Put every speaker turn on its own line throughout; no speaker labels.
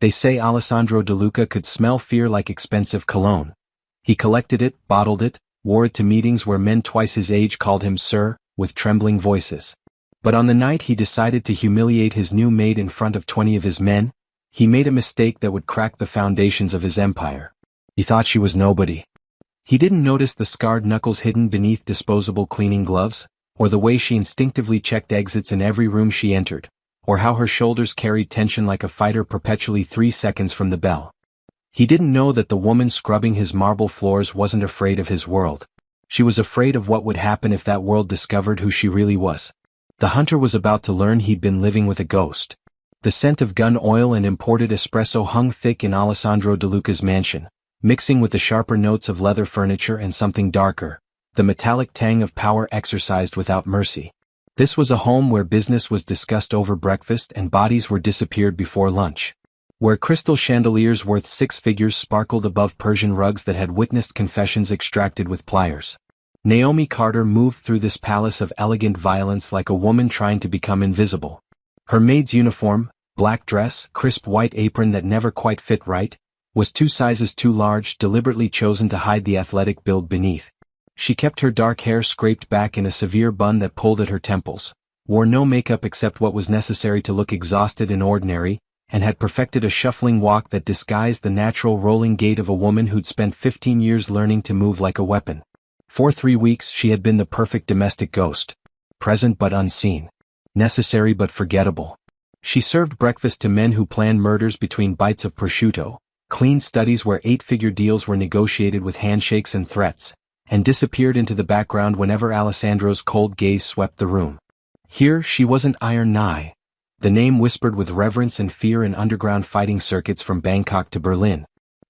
They say Alessandro De Luca could smell fear like expensive cologne. He collected it, bottled it, wore it to meetings where men twice his age called him sir, with trembling voices. But on the night he decided to humiliate his new maid in front of 20 of his men, he made a mistake that would crack the foundations of his empire. He thought she was nobody. He didn't notice the scarred knuckles hidden beneath disposable cleaning gloves, or the way she instinctively checked exits in every room she entered, or how her shoulders carried tension like a fighter perpetually 3 seconds from the bell. He didn't know that the woman scrubbing his marble floors wasn't afraid of his world. She was afraid of what would happen if that world discovered who she really was. The hunter was about to learn he'd been living with a ghost. The scent of gun oil and imported espresso hung thick in Alessandro De Luca's mansion, mixing with the sharper notes of leather furniture and something darker, the metallic tang of power exercised without mercy. This was a home where business was discussed over breakfast and bodies were disappeared before lunch. Where crystal chandeliers worth 6 figures sparkled above Persian rugs that had witnessed confessions extracted with pliers. Naomi Carter moved through this palace of elegant violence like a woman trying to become invisible. Her maid's uniform, black dress, crisp white apron that never quite fit right, was 2 sizes too large, deliberately chosen to hide the athletic build beneath. She kept her dark hair scraped back in a severe bun that pulled at her temples, wore no makeup except what was necessary to look exhausted and ordinary, and had perfected a shuffling walk that disguised the natural rolling gait of a woman who'd spent 15 years learning to move like a weapon. For 3 weeks she had been the perfect domestic ghost. Present but unseen. Necessary but forgettable. She served breakfast to men who planned murders between bites of prosciutto, cleaned studies where 8-figure deals were negotiated with handshakes and threats, and disappeared into the background whenever Alessandro's cold gaze swept the room. Here she wasn't Iron Nye, the name whispered with reverence and fear in underground fighting circuits from Bangkok to Berlin.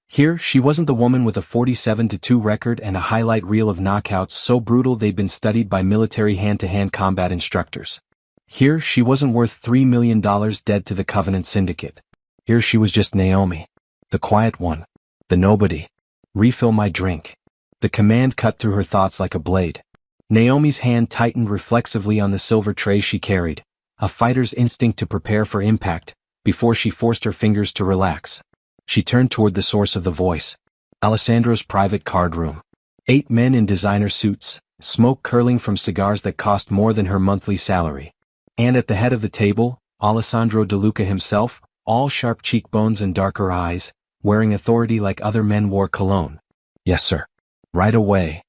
Here she wasn't the woman with a 47-2 record and a highlight reel of knockouts so brutal they'd been studied by military hand-to-hand combat instructors. Here she wasn't worth $3 million dead to the Covenant Syndicate. Here she was just Naomi. The quiet one. The nobody. Refill my drink. The command cut through her thoughts like a blade. Naomi's hand tightened reflexively on the silver tray she carried, a fighter's instinct to prepare for impact, before she forced her fingers to relax. She turned toward the source of the voice. Alessandro's private card room. 8 men in designer suits, smoke curling from cigars that cost more than her monthly salary. And at the head of the table, Alessandro De Luca himself, all sharp cheekbones and darker eyes, wearing authority like other men wore cologne. Yes, sir. Right away.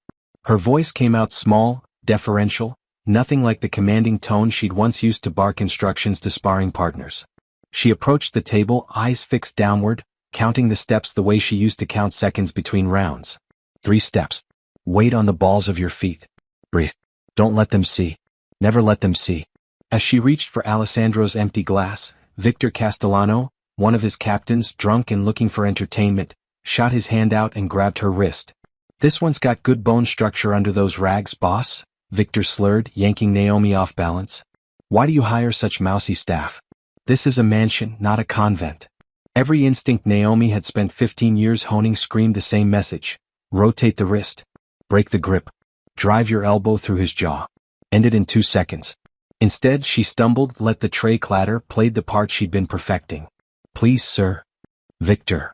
Her voice came out small, deferential, nothing like the commanding tone she'd once used to bark instructions to sparring partners. She approached the table, eyes fixed downward, counting the steps the way she used to count seconds between rounds. 3 steps. Weight on the balls of your feet. Breathe. Don't let them see. Never let them see. As she reached for Alessandro's empty glass, Victor Castellano, one of his captains, drunk and looking for entertainment, shot his hand out and grabbed her wrist. This one's got good bone structure under those rags, boss, Victor slurred, yanking Naomi off balance. Why do you hire such mousy staff? This is a mansion, not a convent. Every instinct Naomi had spent 15 years honing screamed the same message. Rotate the wrist. Break the grip. Drive your elbow through his jaw. End it in 2 seconds. Instead, she stumbled, let the tray clatter, played the part she'd been perfecting. Please, sir. Victor.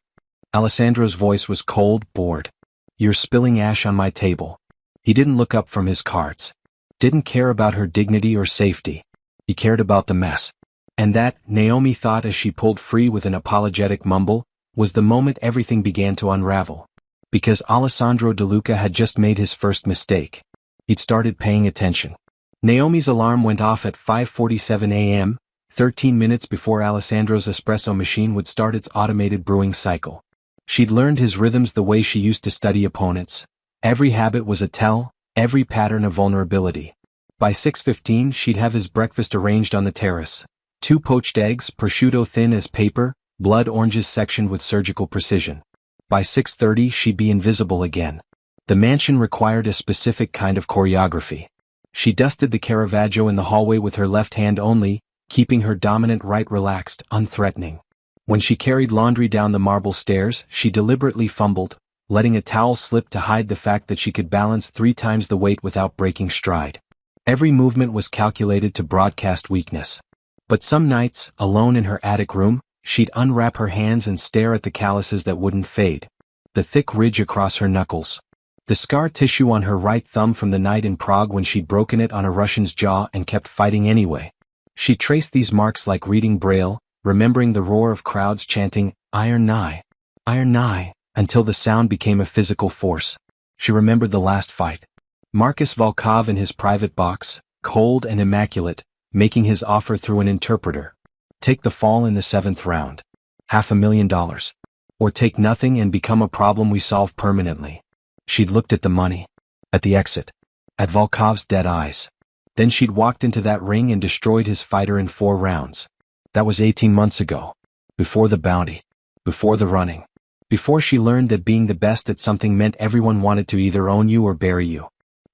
Alessandro's voice was cold, bored. You're spilling ash on my table. He didn't look up from his cards. Didn't care about her dignity or safety. He cared about the mess. And that, Naomi thought as she pulled free with an apologetic mumble, was the moment everything began to unravel. Because Alessandro De Luca had just made his first mistake. He'd started paying attention. Naomi's alarm went off at 5:47 a.m., 13 minutes before Alessandro's espresso machine would start its automated brewing cycle. She'd learned his rhythms the way she used to study opponents. Every habit was a tell, every pattern a vulnerability. By 6:15 she'd have his breakfast arranged on the terrace. 2 poached eggs, prosciutto thin as paper, blood oranges sectioned with surgical precision. By 6:30 she'd be invisible again. The mansion required a specific kind of choreography. She dusted the Caravaggio in the hallway with her left hand only, keeping her dominant right relaxed, unthreatening. When she carried laundry down the marble stairs, she deliberately fumbled, letting a towel slip to hide the fact that she could balance 3 times the weight without breaking stride. Every movement was calculated to broadcast weakness. But some nights, alone in her attic room, She'd unwrap her hands and stare at the calluses that wouldn't fade. The thick ridge across her knuckles. The scar tissue on her right thumb from the night in Prague when she'd broken it on a Russian's jaw and kept fighting anyway. She traced these marks like reading Braille, remembering the roar of crowds chanting, "Iron Nigh, Iron Nigh," until the sound became a physical force. She remembered the last fight. Marcus Volkov in his private box, cold and immaculate, making his offer through an interpreter. Take the fall in the 7th round. $500,000. Or take nothing and become a problem we solve permanently. She'd looked at the money. At the exit. At Volkov's dead eyes. Then she'd walked into that ring and destroyed his fighter in 4 rounds. That was 18 months ago. Before the bounty. Before the running. Before she learned that being the best at something meant everyone wanted to either own you or bury you.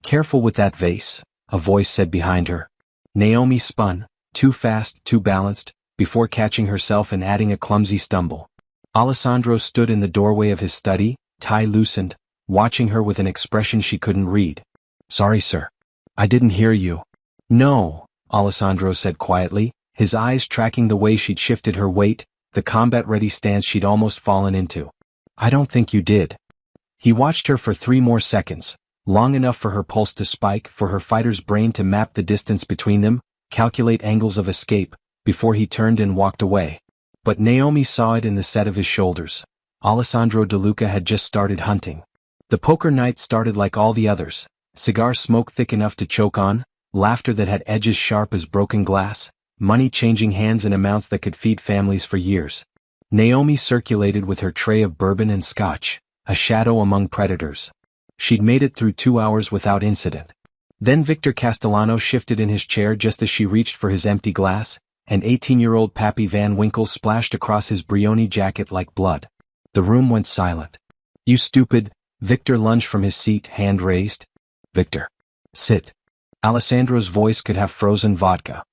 "Careful with that vase," a voice said behind her. Naomi spun, too fast, too balanced, before catching herself and adding a clumsy stumble. Alessandro stood in the doorway of his study, tie loosened, watching her with an expression she couldn't read. "Sorry, sir. I didn't hear you." "No," Alessandro said quietly, his eyes tracking the way she'd shifted her weight, the combat-ready stance she'd almost fallen into. "I don't think you did." He watched her for 3 more seconds, long enough for her pulse to spike, for her fighter's brain to map the distance between them, calculate angles of escape, before he turned and walked away. But Naomi saw it in the set of his shoulders. Alessandro De Luca had just started hunting. The poker night started like all the others, cigar smoke thick enough to choke on, laughter that had edges sharp as broken glass, money changing hands in amounts that could feed families for years. Naomi circulated with her tray of bourbon and scotch, a shadow among predators. She'd made it through 2 hours without incident. Then Victor Castellano shifted in his chair just as she reached for his empty glass, and 18-year-old Pappy Van Winkle splashed across his Brioni jacket like blood. The room went silent. "You stupid," Victor lunged from his seat, hand raised. "Victor. Sit." Alessandro's voice could have frozen vodka.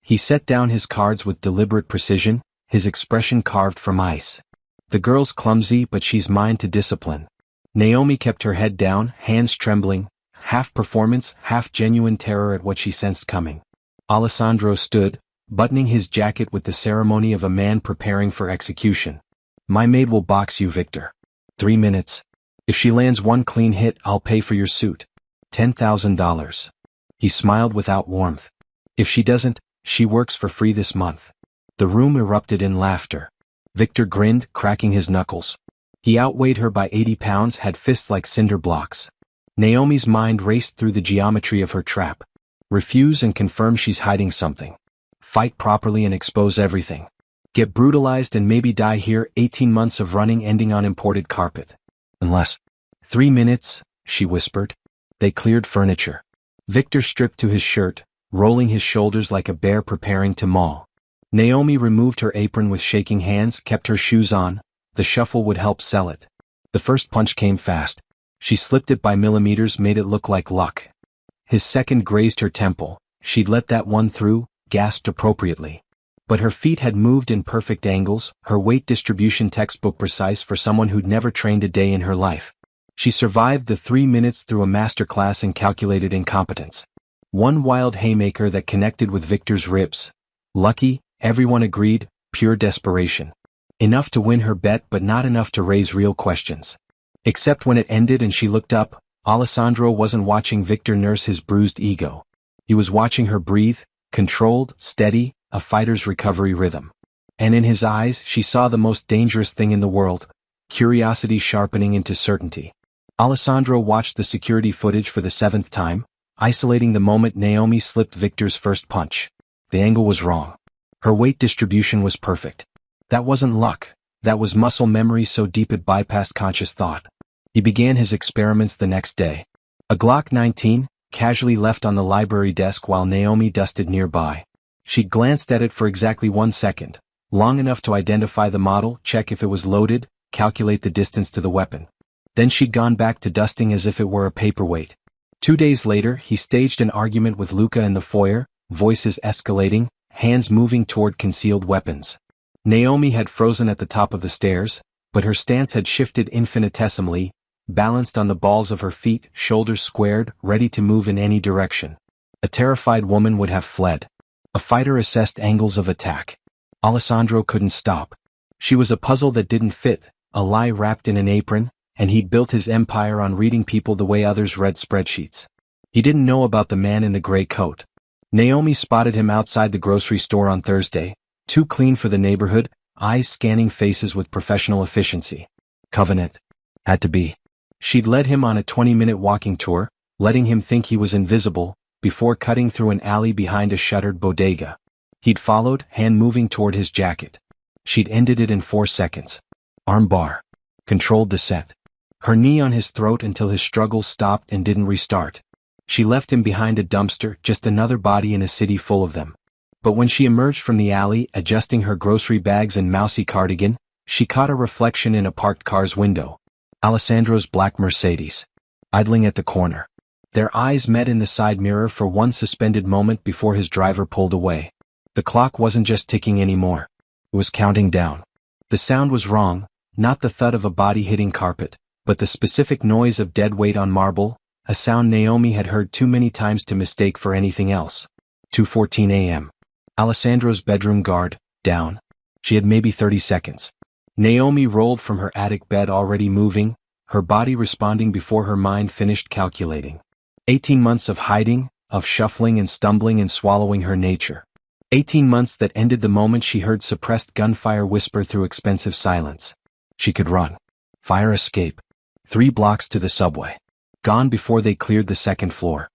He set down his cards with deliberate precision, his expression carved from ice. "The girl's clumsy, but she's mine to discipline." Naomi kept her head down, hands trembling, half performance, half genuine terror at what she sensed coming. Alessandro stood, buttoning his jacket with the ceremony of a man preparing for execution. "My maid will box you, Victor. 3 minutes. If she lands 1 clean hit, I'll pay for your suit. $10,000. He smiled without warmth. "If she doesn't, she works for free this month." The room erupted in laughter. Victor grinned, cracking his knuckles. He outweighed her by 80 pounds, had fists like cinder blocks. Naomi's mind raced through the geometry of her trap. Refuse and confirm she's hiding something. Fight properly and expose everything. Get brutalized and maybe die here, 18 months of running ending on imported carpet. Unless. 3 minutes, she whispered. They cleared furniture. Victor stripped to his shirt, rolling his shoulders like a bear preparing to maul. Naomi removed her apron with shaking hands, kept her shoes on. The shuffle would help sell it. The first punch came fast. She slipped it by millimeters, made it look like luck. His second grazed her temple. She'd let that one through, gasped appropriately. But her feet had moved in perfect angles, her weight distribution textbook precise for someone who'd never trained a day in her life. She survived the 3 minutes through a masterclass in calculated incompetence. One wild haymaker that connected with Victor's ribs. Lucky, everyone agreed, pure desperation. Enough to win her bet but not enough to raise real questions. Except when it ended and she looked up, Alessandro wasn't watching Victor nurse his bruised ego. He was watching her breathe, controlled, steady, a fighter's recovery rhythm. And in his eyes she saw the most dangerous thing in the world, curiosity sharpening into certainty. Alessandro watched the security footage for the 7th time, isolating the moment Naomi slipped Victor's first punch. The angle was wrong. Her weight distribution was perfect. That wasn't luck, that was muscle memory so deep it bypassed conscious thought. He began his experiments the next day. A Glock 19, casually left on the library desk while Naomi dusted nearby. She'd glanced at it for exactly 1 second, long enough to identify the model, check if it was loaded, calculate the distance to the weapon. Then she'd gone back to dusting as if it were a paperweight. 2 days later, he staged an argument with Luca in the foyer, voices escalating, hands moving toward concealed weapons. Naomi had frozen at the top of the stairs, but her stance had shifted infinitesimally, balanced on the balls of her feet, shoulders squared, ready to move in any direction. A terrified woman would have fled. A fighter assessed angles of attack. Alessandro couldn't stop. She was a puzzle that didn't fit, a lie wrapped in an apron, and he'd built his empire on reading people the way others read spreadsheets. He didn't know about the man in the gray coat. Naomi spotted him outside the grocery store on Thursday, too clean for the neighborhood, eyes scanning faces with professional efficiency. Covenant. Had to be. She'd led him on a 20-minute walking tour, letting him think he was invisible, before cutting through an alley behind a shuttered bodega. He'd followed, hand moving toward his jacket. She'd ended it in 4 seconds. Armbar. Controlled descent. Her knee on his throat until his struggles stopped and didn't restart. She left him behind a dumpster, just another body in a city full of them. But when she emerged from the alley, adjusting her grocery bags and mousy cardigan, she caught a reflection in a parked car's window. Alessandro's black Mercedes. Idling at the corner. Their eyes met in the side mirror for one suspended moment before his driver pulled away. The clock wasn't just ticking anymore. It was counting down. The sound was wrong, not the thud of a body hitting carpet, but the specific noise of dead weight on marble, a sound Naomi had heard too many times to mistake for anything else. 2:14 a.m. Alessandro's bedroom guard, down. She had maybe 30 seconds. Naomi rolled from her attic bed already moving, her body responding before her mind finished calculating. 18 months of hiding, of shuffling and stumbling and swallowing her nature. 18 months that ended the moment she heard suppressed gunfire whisper through expensive silence. She could run. Fire escape. 3 blocks to the subway. Gone before they cleared the second floor.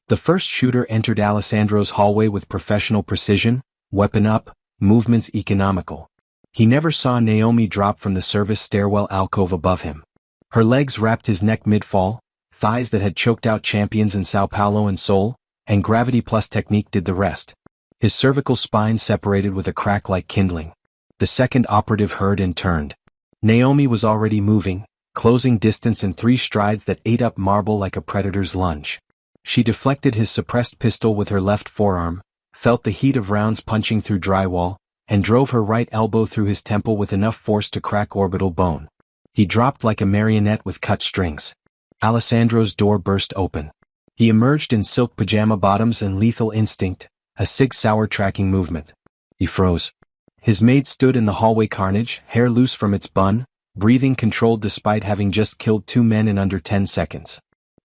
The first shooter entered Alessandro's hallway with professional precision, weapon up, movements economical. He never saw Naomi drop from the service stairwell alcove above him. Her legs wrapped his neck mid-fall, thighs that had choked out champions in Sao Paulo and Seoul, and gravity plus technique did the rest. His cervical spine separated with a crack like kindling. The second operative heard and turned. Naomi was already moving, closing distance in 3 strides that ate up marble like a predator's lunge. She deflected his suppressed pistol with her left forearm, felt the heat of rounds punching through drywall, and drove her right elbow through his temple with enough force to crack orbital bone. He dropped like a marionette with cut strings. Alessandro's door burst open. He emerged in silk pajama bottoms and lethal instinct, a Sig Sauer tracking movement. He froze. His maid stood in the hallway carnage, hair loose from its bun, breathing controlled despite having just killed 2 men in under 10 seconds.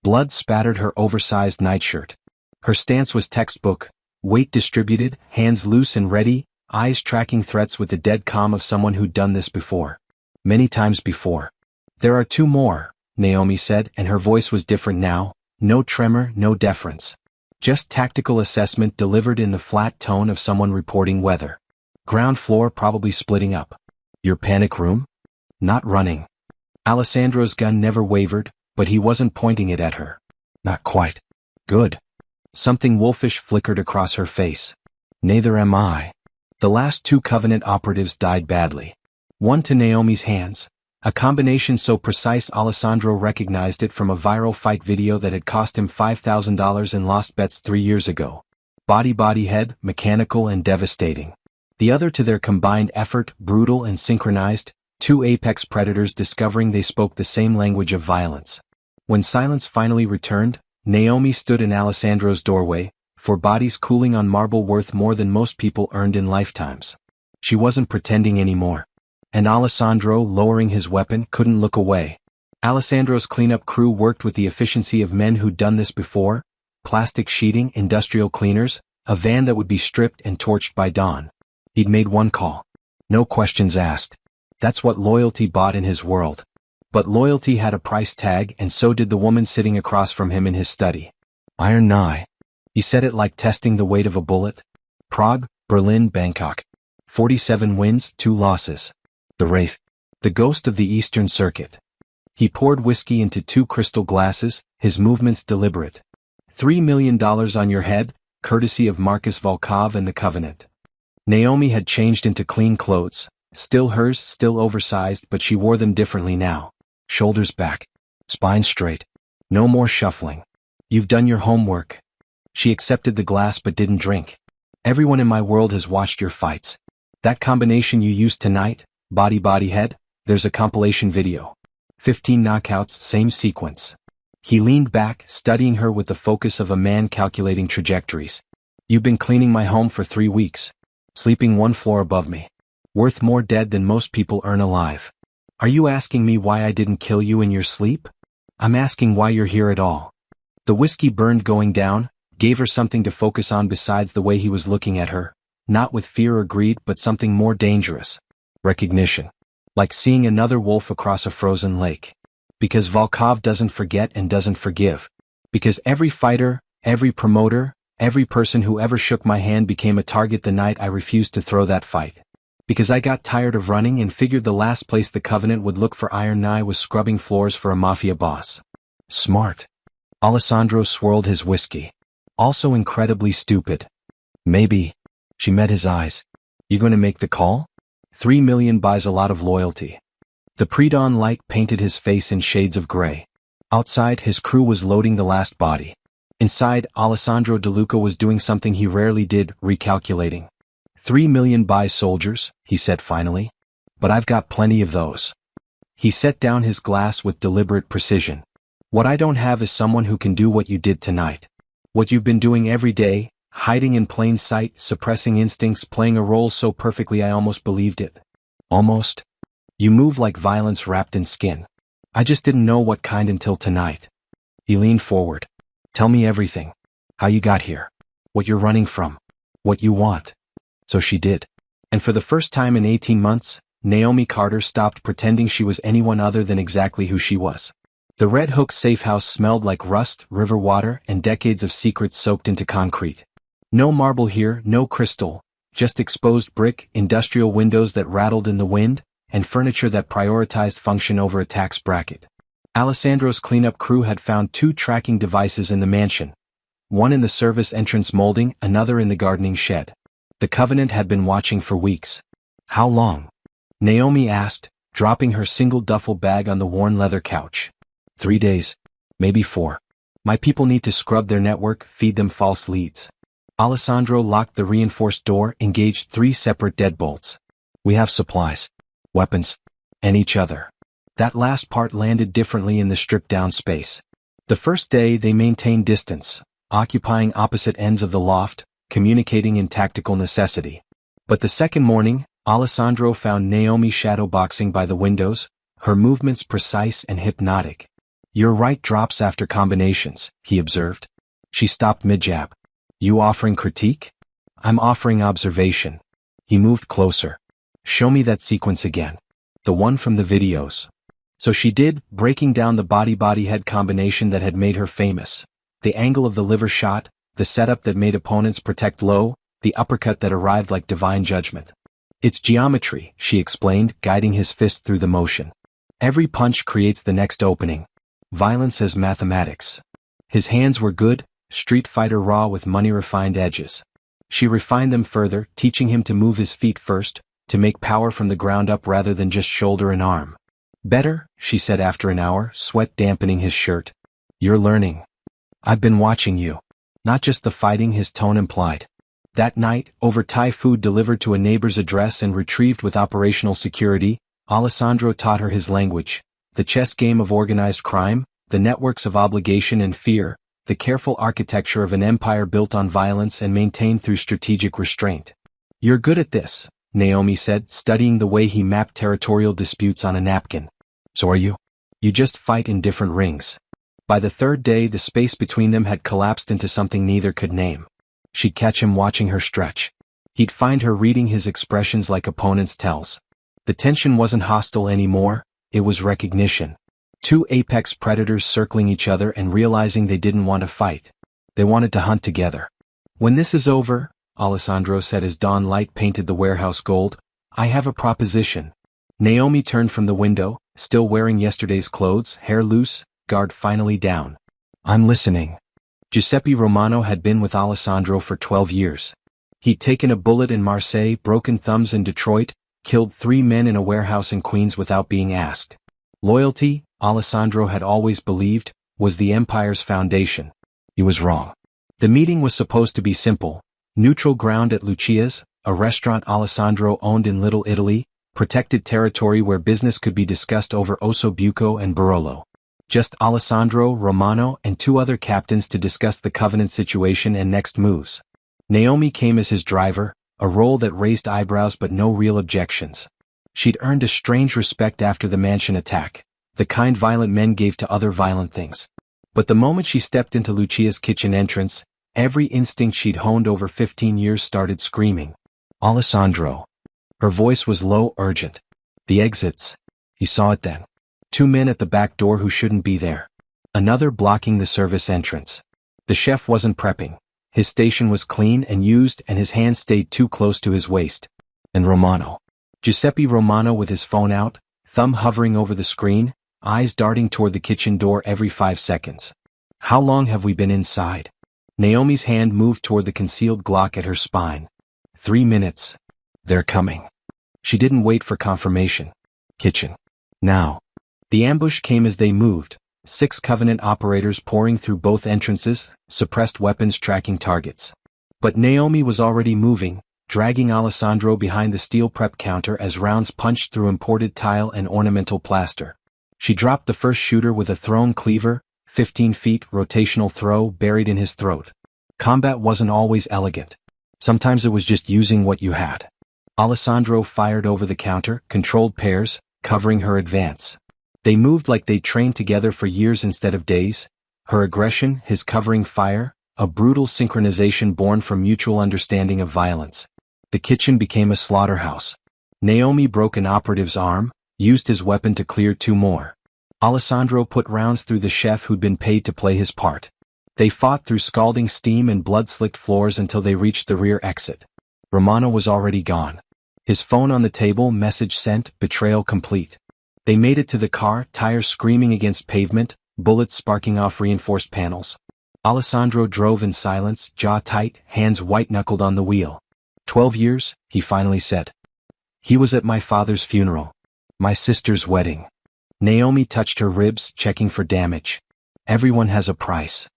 Blood spattered her oversized nightshirt. Her stance was textbook, weight distributed, hands loose and ready, eyes tracking threats with the dead calm of someone who'd done this before. Many times before. There are 2 more, Naomi said, and her voice was different now, no tremor, no deference. Just tactical assessment delivered in the flat tone of someone reporting weather. Ground floor probably splitting up. Your panic room? Not running. Alessandro's gun never wavered, but he wasn't pointing it at her. Not quite. Good. Something wolfish flickered across her face. Neither am I. The last 2 Covenant operatives died badly. One to Naomi's hands, a combination so precise Alessandro recognized it from a viral fight video that had cost him $5,000 in lost bets 3 years ago. Body head, mechanical and devastating. The other to their combined effort, brutal and synchronized, 2 apex predators discovering they spoke the same language of violence. When silence finally returned, Naomi stood in Alessandro's doorway, 4 bodies cooling on marble worth more than most people earned in lifetimes. She wasn't pretending anymore. And Alessandro, lowering his weapon, couldn't look away. Alessandro's cleanup crew worked with the efficiency of men who'd done this before, plastic sheeting, industrial cleaners, a van that would be stripped and torched by dawn. He'd made 1 call. No questions asked. That's what loyalty bought in his world. But loyalty had a price tag, and so did the woman sitting across from him in his study. Iron Nye. He said it like testing the weight of a bullet. Prague, Berlin, Bangkok. 47 wins, 2 losses. The Wraith. The ghost of the Eastern Circuit. He poured whiskey into 2 crystal glasses, his movements deliberate. $3 million on your head, courtesy of Marcus Volkov and the Covenant. Naomi had changed into clean clothes. Still hers, still oversized, but she wore them differently now. Shoulders back. Spine straight. No more shuffling. You've done your homework. She accepted the glass but didn't drink. Everyone in my world has watched your fights. That combination you used tonight, body head, there's a compilation video. 15 knockouts, same sequence. He leaned back, studying her with the focus of a man calculating trajectories. You've been cleaning my home for 3 weeks. Sleeping 1 floor above me. Worth more dead than most people earn alive. Are you asking me why I didn't kill you in your sleep? I'm asking why you're here at all. The whiskey burned going down, gave her something to focus on besides the way he was looking at her, not with fear or greed but something more dangerous. Recognition. Like seeing another wolf across a frozen lake. Because Volkov doesn't forget and doesn't forgive. Because every fighter, every promoter, every person who ever shook my hand became a target the night I refused to throw that fight. Because I got tired of running and figured the last place the Covenant would look for Iron Nye was scrubbing floors for a Mafia boss. Smart. Alessandro swirled his whiskey. Also incredibly stupid. Maybe. She met his eyes. You gonna make the call? 3 million buys a lot of loyalty. The pre-dawn light painted his face in shades of gray. Outside, his crew was loading the last body. Inside, Alessandro De Luca was doing something he rarely did, recalculating. 3 million buy soldiers, he said finally. But I've got plenty of those. He set down his glass with deliberate precision. What I don't have is someone who can do what you did tonight. What you've been doing every day, hiding in plain sight, suppressing instincts, playing a role so perfectly I almost believed it. Almost? You move like violence wrapped in skin. I just didn't know what kind until tonight. He leaned forward. Tell me everything. How you got here. What you're running from. What you want. So she did. And for the first time in 18 months, Naomi Carter stopped pretending she was anyone other than exactly who she was. The Red Hook safe house smelled like rust, river water, and decades of secrets soaked into concrete. No marble here, no crystal, just exposed brick, industrial windows that rattled in the wind, and furniture that prioritized function over a tax bracket. Alessandro's cleanup crew had found 2 tracking devices in the mansion. One in the service entrance molding, another in the gardening shed. The Covenant had been watching for weeks. How long? Naomi asked, dropping her single duffel bag on the worn leather couch. 3 days. Maybe 4. My people need to scrub their network, feed them false leads. Alessandro locked the reinforced door, engaged 3 separate deadbolts. We have supplies, weapons, and each other. That last part landed differently in the stripped-down space. The first day they maintained distance, occupying opposite ends of the loft, communicating in tactical necessity. But the second morning, Alessandro found Naomi shadowboxing by the windows, her movements precise and hypnotic. Your right drops after combinations, he observed. She stopped mid-jab. You offering critique? I'm offering observation. He moved closer. Show me that sequence again. The one from the videos. So she did, breaking down the body-head combination that had made her famous. The angle of the liver shot, the setup that made opponents protect low, the uppercut that arrived like divine judgment. It's geometry, she explained, guiding his fist through the motion. Every punch creates the next opening. Violence as mathematics. His hands were good, Street Fighter raw with money-refined edges. She refined them further, teaching him to move his feet first, to make power from the ground up rather than just shoulder and arm. Better, she said after an hour, sweat dampening his shirt. You're learning. I've been watching you. Not just the fighting, his tone implied. That night, over Thai food delivered to a neighbor's address and retrieved with operational security, Alessandro taught her his language. The chess game of organized crime, the networks of obligation and fear, the careful architecture of an empire built on violence and maintained through strategic restraint. You're good at this, Naomi said, studying the way he mapped territorial disputes on a napkin. So are you? You just fight in different rings. By the third day, the space between them had collapsed into something neither could name. She'd catch him watching her stretch. He'd find her reading his expressions like opponents' tells. The tension wasn't hostile anymore, it was recognition. 2 apex predators circling each other and realizing they didn't want to fight. They wanted to hunt together. When this is over, Alessandro said as dawn light painted the warehouse gold, I have a proposition. Naomi turned from the window, still wearing yesterday's clothes, hair loose, guard finally down. I'm listening. Giuseppe Romano had been with Alessandro for 12 years. He'd taken a bullet in Marseille, broken thumbs in Detroit, killed 3 men in a warehouse in Queens without being asked. Loyalty, Alessandro had always believed, was the empire's foundation. He was wrong. The meeting was supposed to be simple. Neutral ground at Lucia's, a restaurant Alessandro owned in Little Italy, protected territory where business could be discussed over Osso Buco and Barolo. Just Alessandro, Romano, and 2 other captains to discuss the Covenant situation and next moves. Naomi came as his driver, a role that raised eyebrows but no real objections. She'd earned a strange respect after the mansion attack, the kind violent men gave to other violent things. But the moment she stepped into Lucia's kitchen entrance, every instinct she'd honed over 15 years started screaming. Alessandro. Her voice was low, urgent. The exits. He saw it then. 2 men at the back door who shouldn't be there. Another blocking the service entrance. The chef wasn't prepping. His station was clean and used and his hands stayed too close to his waist. And Romano. Giuseppe Romano with his phone out, thumb hovering over the screen, eyes darting toward the kitchen door every 5 seconds. How long have we been inside? Naomi's hand moved toward the concealed Glock at her spine. 3 minutes. They're coming. She didn't wait for confirmation. Kitchen. Now. The ambush came as they moved, 6 Covenant operators pouring through both entrances, suppressed weapons tracking targets. But Naomi was already moving, dragging Alessandro behind the steel prep counter as rounds punched through imported tile and ornamental plaster. She dropped the first shooter with a thrown cleaver, 15 feet rotational throw buried in his throat. Combat wasn't always elegant. Sometimes it was just using what you had. Alessandro fired over the counter, controlled pairs, covering her advance. They moved like they'd trained together for years instead of days. Her aggression, his covering fire, a brutal synchronization born from mutual understanding of violence. The kitchen became a slaughterhouse. Naomi broke an operative's arm, used his weapon to clear 2 more. Alessandro put rounds through the chef who'd been paid to play his part. They fought through scalding steam and blood-slicked floors until they reached the rear exit. Romano was already gone. His phone on the table, message sent, betrayal complete. They made it to the car, tires screaming against pavement, bullets sparking off reinforced panels. Alessandro drove in silence, jaw tight, hands white-knuckled on the wheel. 12 years, he finally said. He was at my father's funeral. My sister's wedding. Naomi touched her ribs, checking for damage. Everyone has a price.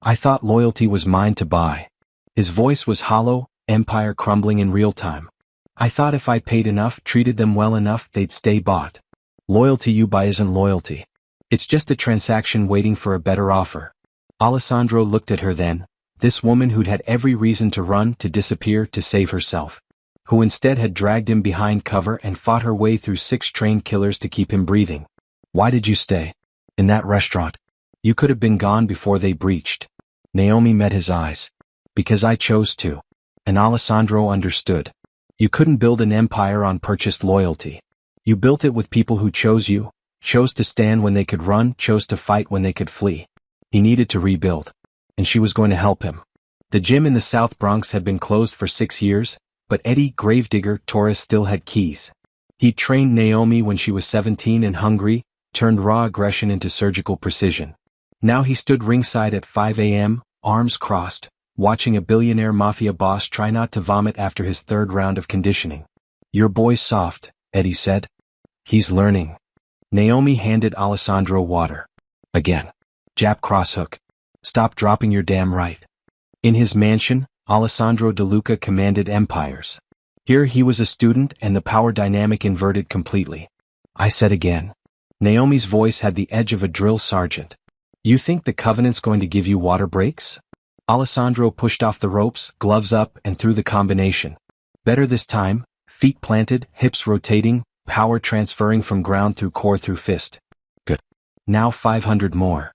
I thought loyalty was mine to buy. His voice was hollow, empire crumbling in real time. I thought if I paid enough, treated them well enough, they'd stay bought. Loyalty you buy isn't loyalty. It's just a transaction waiting for a better offer. Alessandro looked at her then, this woman who'd had every reason to run, to disappear, to save herself. Who instead had dragged him behind cover and fought her way through 6 trained killers to keep him breathing. Why did you stay? In that restaurant? You could have been gone before they breached. Naomi met his eyes. Because I chose to. And Alessandro understood. You couldn't build an empire on purchased loyalty. You built it with people who chose you, chose to stand when they could run, chose to fight when they could flee. He needed to rebuild. And she was going to help him. The gym in the South Bronx had been closed for 6 years, but Eddie Gravedigger Torres still had keys. He'd trained Naomi when she was 17 and hungry, turned raw aggression into surgical precision. Now he stood ringside at 5 a.m., arms crossed, watching a billionaire mafia boss try not to vomit after his 3rd round of conditioning. Your boy's soft, Eddie said. He's learning. Naomi handed Alessandro water. Again. Jap crosshook. Stop dropping your damn right. In his mansion, Alessandro De Luca commanded empires. Here he was a student and the power dynamic inverted completely. I said again. Naomi's voice had the edge of a drill sergeant. You think the Covenant's going to give you water breaks? Alessandro pushed off the ropes, gloves up, and threw the combination. Better this time, feet planted, hips rotating, power transferring from ground through core through fist. Good. Now 500 more.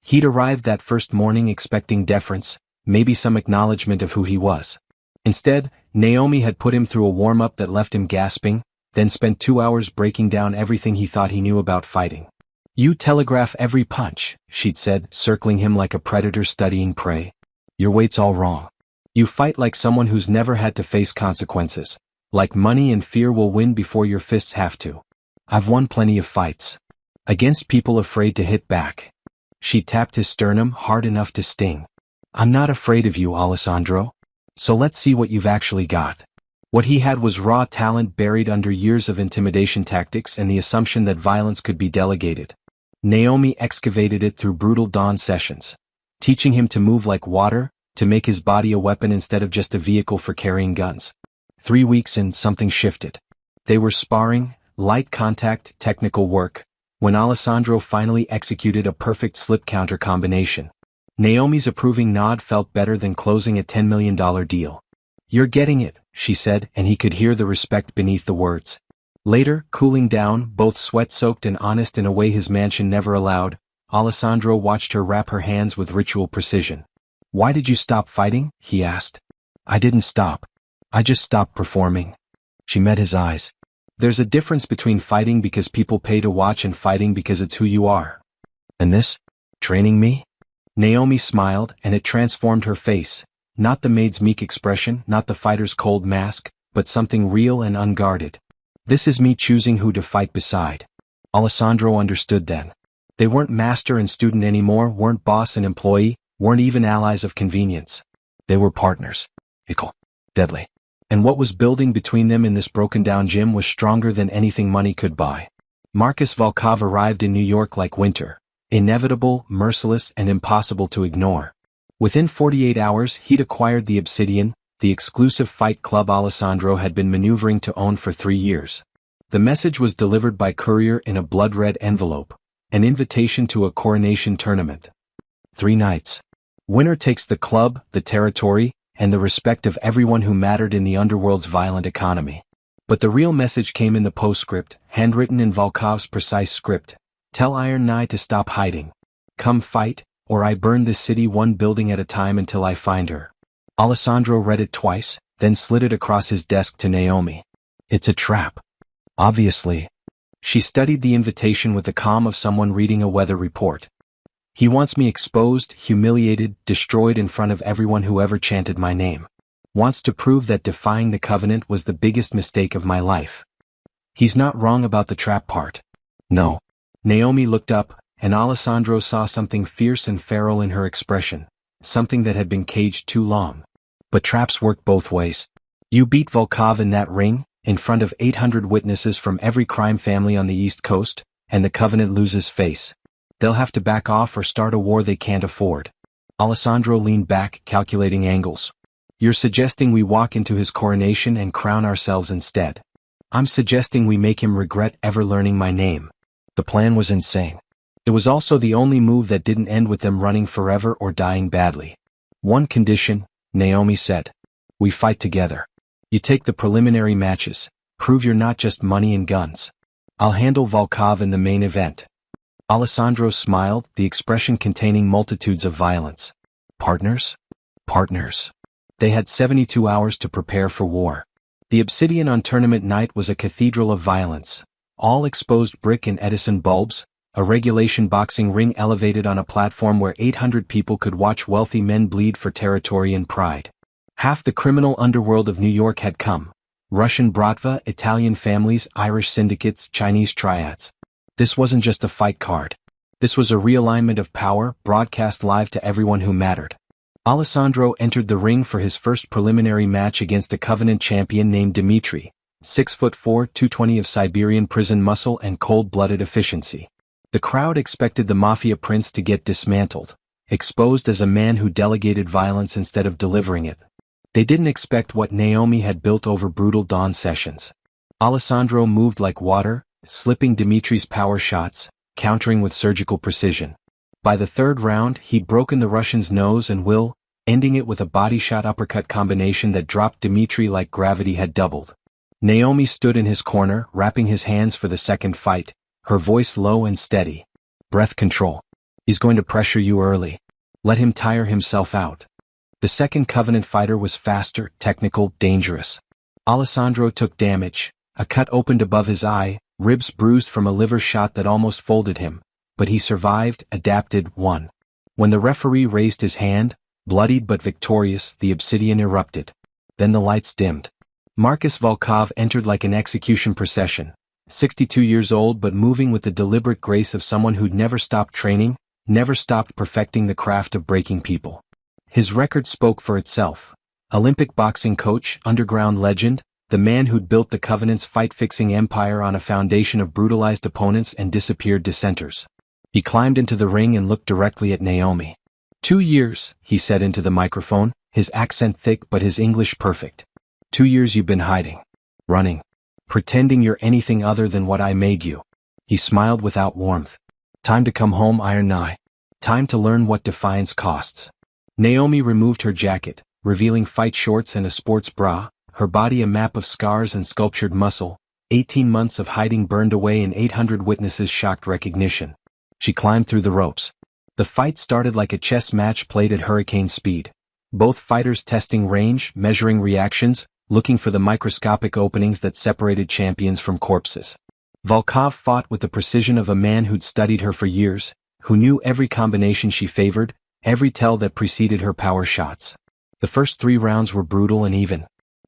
He'd arrived that first morning expecting deference, maybe some acknowledgement of who he was. Instead, Naomi had put him through a warm-up that left him gasping, then spent 2 hours breaking down everything he thought he knew about fighting. You telegraph every punch, she'd said, circling him like a predator studying prey. Your weight's all wrong. You fight like someone who's never had to face consequences. Like money and fear will win before your fists have to. I've won plenty of fights. Against people afraid to hit back. She tapped his sternum hard enough to sting. I'm not afraid of you, Alessandro. So let's see what you've actually got. What he had was raw talent buried under years of intimidation tactics and the assumption that violence could be delegated. Naomi excavated it through brutal dawn sessions, teaching him to move like water, to make his body a weapon instead of just a vehicle for carrying guns. 3 weeks in, something shifted. They were sparring, light contact, technical work, when Alessandro finally executed a perfect slip-counter combination. Naomi's approving nod felt better than closing a $10 million deal. "You're getting it," she said, and he could hear the respect beneath the words. Later, cooling down, both sweat-soaked and honest in a way his mansion never allowed, Alessandro watched her wrap her hands with ritual precision. "Why did you stop fighting?" he asked. "I didn't stop. I just stopped performing." She met his eyes. "There's a difference between fighting because people pay to watch and fighting because it's who you are." "And this? Training me?" Naomi smiled, and it transformed her face. Not the maid's meek expression, not the fighter's cold mask, but something real and unguarded. "This is me choosing who to fight beside." Alessandro understood then. They weren't master and student anymore, weren't boss and employee, weren't even allies of convenience. They were partners. Equal. Deadly. And what was building between them in this broken-down gym was stronger than anything money could buy. Marcus Volkov arrived in New York like winter. Inevitable, merciless, and impossible to ignore. Within 48 hours, he'd acquired the Obsidian, the exclusive fight club Alessandro had been maneuvering to own for 3 years. The message was delivered by courier in a blood-red envelope, an invitation to a coronation tournament. 3 nights. Winner takes the club, the territory, and the respect of everyone who mattered in the underworld's violent economy. But the real message came in the postscript, handwritten in Volkov's precise script. "Tell Iron Knight to stop hiding. Come fight, or I burn this city one building at a time until I find her." Alessandro read it twice, then slid it across his desk to Naomi. "It's a trap." "Obviously." She studied the invitation with the calm of someone reading a weather report. "He wants me exposed, humiliated, destroyed in front of everyone who ever chanted my name. Wants to prove that defying the covenant was the biggest mistake of my life." "He's not wrong about the trap part." "No." Naomi looked up, and Alessandro saw something fierce and feral in her expression, something that had been caged too long. "But traps work both ways. You beat Volkov in that ring, in front of 800 witnesses from every crime family on the East Coast, and the covenant loses face. They'll have to back off or start a war they can't afford." Alessandro leaned back, calculating angles. "You're suggesting we walk into his coronation and crown ourselves instead." "I'm suggesting we make him regret ever learning my name." The plan was insane. It was also the only move that didn't end with them running forever or dying badly. "One condition," Naomi said. "We fight together. You take the preliminary matches, prove you're not just money and guns. I'll handle Volkov in the main event." Alessandro smiled, the expression containing multitudes of violence. Partners? Partners. They had 72 hours to prepare for war. The Obsidian on tournament night was a cathedral of violence. All exposed brick and Edison bulbs, a regulation boxing ring elevated on a platform where 800 people could watch wealthy men bleed for territory and pride. Half the criminal underworld of New York had come. Russian bratva, Italian families, Irish syndicates, Chinese triads. This wasn't just a fight card. This was a realignment of power, broadcast live to everyone who mattered. Alessandro entered the ring for his first preliminary match against a Covenant champion named Dmitri, 6'4", 220 of Siberian prison muscle and cold-blooded efficiency. The crowd expected the Mafia prince to get dismantled, exposed as a man who delegated violence instead of delivering it. They didn't expect what Naomi had built over brutal dawn sessions. Alessandro moved like water, slipping Dimitri's power shots, countering with surgical precision. By the 3rd round, he'd broken the Russian's nose and will, ending it with a body-shot uppercut combination that dropped Dmitri like gravity had doubled. Naomi stood in his corner, wrapping his hands for the second fight, her voice low and steady. "Breath control. He's going to pressure you early. Let him tire himself out." The second Covenant fighter was faster, technical, dangerous. Alessandro took damage. A cut opened above his eye, ribs bruised from a liver shot that almost folded him, but he survived, adapted, won. When the referee raised his hand, bloodied but victorious, the Obsidian erupted. Then the lights dimmed. Marcus Volkov entered like an execution procession, 62 years old but moving with the deliberate grace of someone who'd never stopped training, never stopped perfecting the craft of breaking people. His record spoke for itself. Olympic boxing coach, underground legend, the man who'd built the Covenant's fight-fixing empire on a foundation of brutalized opponents and disappeared dissenters. He climbed into the ring and looked directly at Naomi. 2 years, he said into the microphone, his accent thick but his English perfect. 2 years you've been hiding. Running. Pretending you're anything other than what I made you. He smiled without warmth. Time to come home, Iron Knight. Time to learn what defiance costs. Naomi removed her jacket, revealing fight shorts and a sports bra, her body a map of scars and sculptured muscle. 18 months of hiding burned away in 800 witnesses shocked recognition. She climbed through the ropes. The fight started like a chess match played at hurricane speed. Both fighters testing range, measuring reactions, looking for the microscopic openings that separated champions from corpses. Volkov fought with the precision of a man who'd studied her for years, who knew every combination she favored, every tell that preceded her power shots. The first 3 rounds were brutal and even.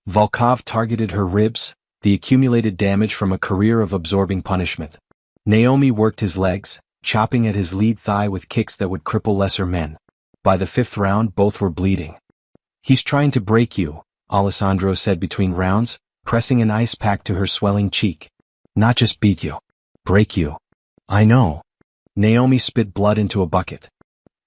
Volkov targeted her ribs, the accumulated damage from a career of absorbing punishment. Naomi worked his legs, chopping at his lead thigh with kicks that would cripple lesser men. By the 5th round both were bleeding. "He's trying to break you," Alessandro said between rounds, pressing an ice pack to her swelling cheek. "Not just beat you. Break you." "I know." Naomi spit blood into a bucket.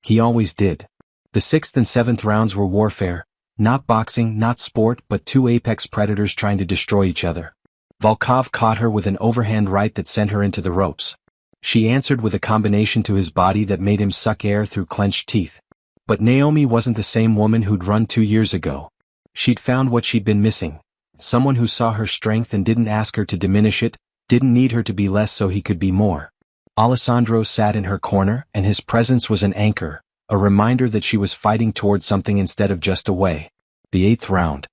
He always did. The 6th and 7th rounds were warfare, not boxing, not sport, but 2 apex predators trying to destroy each other. Volkov caught her with an overhand right that sent her into the ropes. She answered with a combination to his body that made him suck air through clenched teeth. But Naomi wasn't the same woman who'd run 2 years ago. She'd found what she'd been missing. Someone who saw her strength and didn't ask her to diminish it, didn't need her to be less so he could be more. Alessandro sat in her corner, and his presence was an anchor, a reminder that she was fighting toward something instead of just away. The 8th round.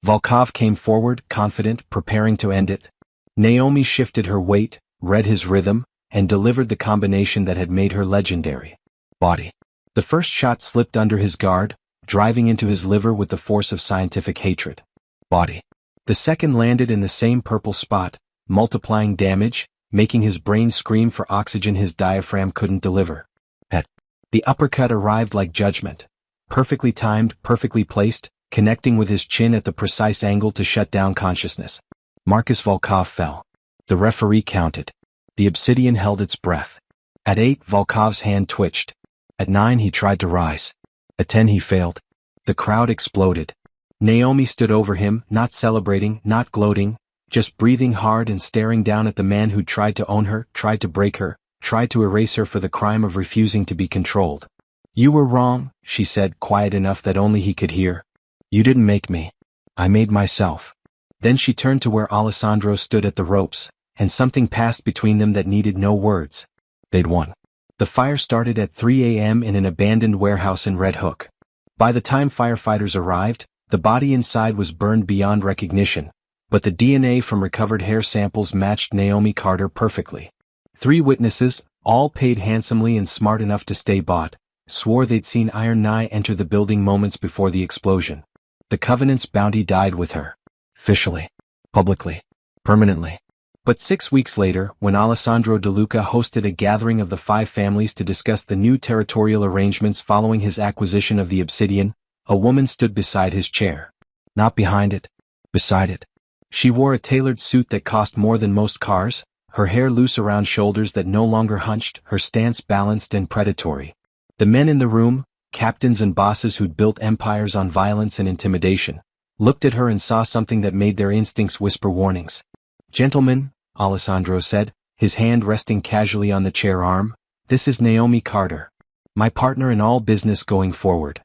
Volkov came forward, confident, preparing to end it. Naomi shifted her weight, read his rhythm, and delivered the combination that had made her legendary. Body. The first shot slipped under his guard, driving into his liver with the force of scientific hatred. Body. The second landed in the same purple spot, multiplying damage, making his brain scream for oxygen his diaphragm couldn't deliver. Head. The uppercut arrived like judgment. Perfectly timed, perfectly placed, connecting with his chin at the precise angle to shut down consciousness. Marcus Volkov fell. The referee counted. The obsidian held its breath. At 8, Volkov's hand twitched. At 9, he tried to rise. At 10, he failed. The crowd exploded. Naomi stood over him, not celebrating, not gloating, just breathing hard and staring down at the man who'd tried to own her, tried to break her, tried to erase her for the crime of refusing to be controlled. "You were wrong," she said, quiet enough that only he could hear. "You didn't make me. I made myself." Then she turned to where Alessandro stood at the ropes, and something passed between them that needed no words. They'd won. The fire started at 3 a.m. in an abandoned warehouse in Red Hook. By the time firefighters arrived, the body inside was burned beyond recognition, but the DNA from recovered hair samples matched Naomi Carter perfectly. 3 witnesses, all paid handsomely and smart enough to stay bought, swore they'd seen Iron Nye enter the building moments before the explosion. The Covenant's bounty died with her. Officially. Publicly. Permanently. But 6 weeks later, when Alessandro De Luca hosted a gathering of the 5 families to discuss the new territorial arrangements following his acquisition of the Obsidian, a woman stood beside his chair. Not behind it. Beside it. She wore a tailored suit that cost more than most cars, her hair loose around shoulders that no longer hunched, her stance balanced and predatory. The men in the room, captains and bosses who'd built empires on violence and intimidation, looked at her and saw something that made their instincts whisper warnings. "Gentlemen," Alessandro said, his hand resting casually on the chair arm, "this is Naomi Carter. My partner in all business going forward."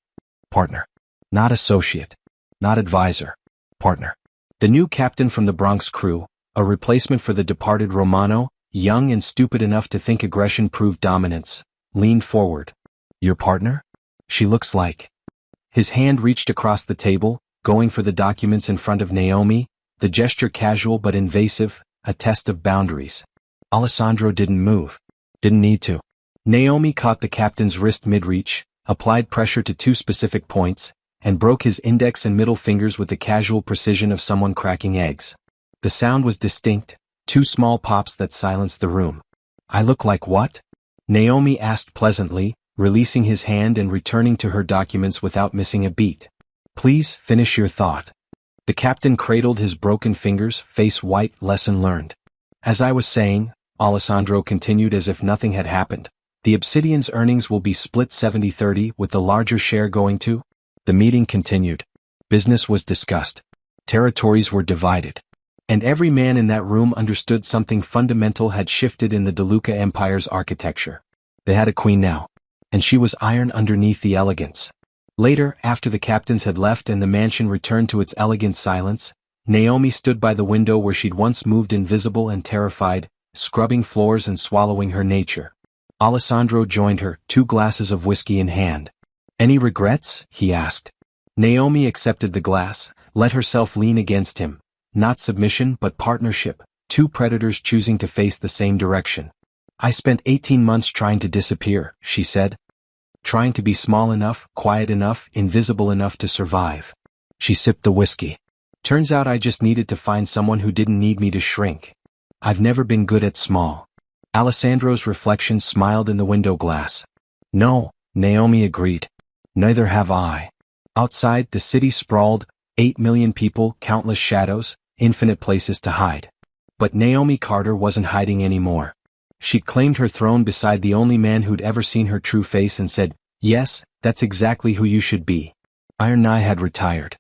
Partner. Not associate. Not advisor. Partner. The new captain from the Bronx crew, a replacement for the departed Romano, young and stupid enough to think aggression proved dominance, leaned forward. "Your partner? She looks like." His hand reached across the table, going for the documents in front of Naomi, the gesture casual but invasive, a test of boundaries. Alessandro didn't move. Didn't need to. Naomi caught the captain's wrist mid-reach, applied pressure to 2 specific points, and broke his index and middle fingers with the casual precision of someone cracking eggs. The sound was distinct, 2 small pops that silenced the room. "I look like what?" Naomi asked pleasantly, releasing his hand and returning to her documents without missing a beat. "Please finish your thought." The captain cradled his broken fingers, face white, lesson learned. "As I was saying," Alessandro continued as if nothing had happened, "the Obsidian's earnings will be split 70-30 with the larger share going to." The meeting continued. Business was discussed. Territories were divided. And every man in that room understood something fundamental had shifted in the De Luca Empire's architecture. They had a queen now. And she was iron underneath the elegance. Later, after the captains had left and the mansion returned to its elegant silence, Naomi stood by the window where she'd once moved invisible and terrified, scrubbing floors and swallowing her nature. Alessandro joined her, 2 glasses of whiskey in hand. "Any regrets?" he asked. Naomi accepted the glass, let herself lean against him. Not submission but partnership, 2 predators choosing to face the same direction. "I spent 18 months trying to disappear," she said. "Trying to be small enough, quiet enough, invisible enough to survive." She sipped the whiskey. "Turns out I just needed to find someone who didn't need me to shrink. I've never been good at small." Alessandro's reflection smiled in the window glass. "No," Naomi agreed. "Neither have I." Outside, the city sprawled, 8 million people, countless shadows, infinite places to hide. But Naomi Carter wasn't hiding anymore. She'd claimed her throne beside the only man who'd ever seen her true face and said, "Yes, that's exactly who you should be." Iron Nye had retired.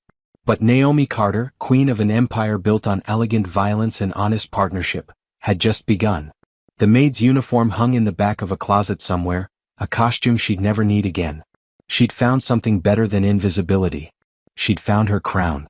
But Naomi Carter, queen of an empire built on elegant violence and honest partnership, had just begun. The maid's uniform hung in the back of a closet somewhere, a costume she'd never need again. She'd found something better than invisibility. She'd found her crown.